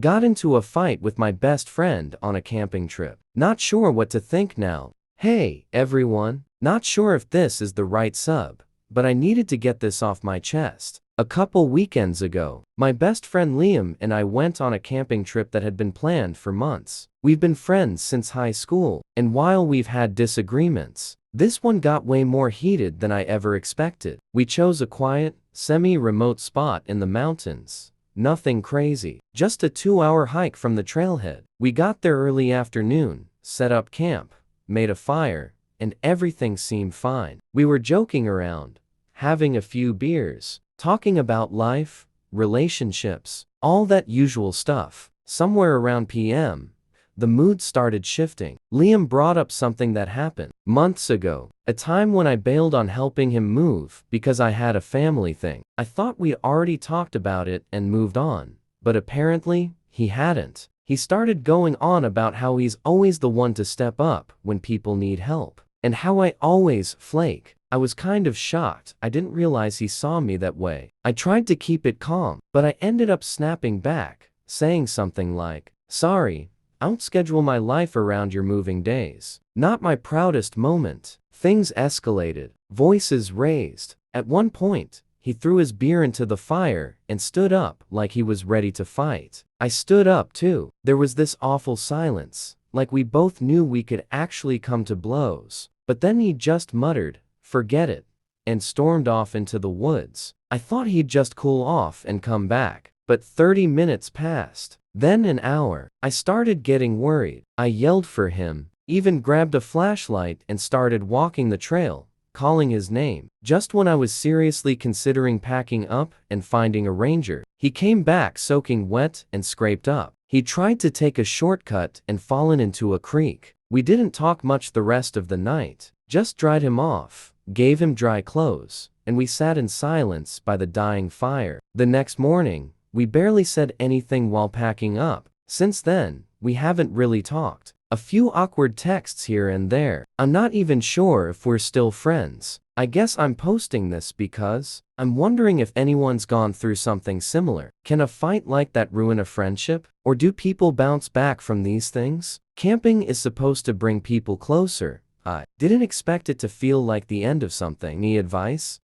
Got into a fight with my best friend on a camping trip. Not sure what to think now. Hey, everyone. Not sure if this is the right sub, but I needed to get this off my chest. A couple weekends ago, my best friend Liam and I went on a camping trip that had been planned for months. We've been friends since high school, and while we've had disagreements, this one got way more heated than I ever expected. We chose a quiet, semi-remote spot in the mountains. Nothing crazy, just a 2-hour hike from the trailhead. We got there early afternoon, set up camp, made a fire, and everything seemed fine. We were joking around, having a few beers, talking about life, relationships, all that usual stuff. Somewhere around PM, the mood started shifting. Liam brought up something that happened months ago, a time when I bailed on helping him move because I had a family thing. I thought we'd already talked about it and moved on, but apparently, he hadn't. He started going on about how he's always the one to step up when people need help, and how I always flake. I was kind of shocked. I didn't realize he saw me that way. I tried to keep it calm, but I ended up snapping back, saying something like, "Sorry, I don't schedule my life around your moving days." Not my proudest moment. Things escalated, voices raised. At one point, he threw his beer into the fire and stood up like he was ready to fight. I stood up too. There was this awful silence, like we both knew we could actually come to blows. But then he just muttered, "Forget it," and stormed off into the woods. I thought he'd just cool off and come back, but 30 minutes passed. Then an hour. I started getting worried. I yelled for him, even grabbed a flashlight and started walking the trail, calling his name. Just when I was seriously considering packing up and finding a ranger, he came back soaking wet and scraped up. He tried to take a shortcut and fallen into a creek. We didn't talk much the rest of the night, just dried him off, gave him dry clothes, and we sat in silence by the dying fire. The next morning, we barely said anything while packing up. Since then, we haven't really talked. A few awkward texts here and there. I'm not even sure if we're still friends. I guess I'm posting this because I'm wondering if anyone's gone through something similar. Can a fight like that ruin a friendship? Or do people bounce back from these things? Camping is supposed to bring people closer. I didn't expect it to feel like the end of something. Any advice?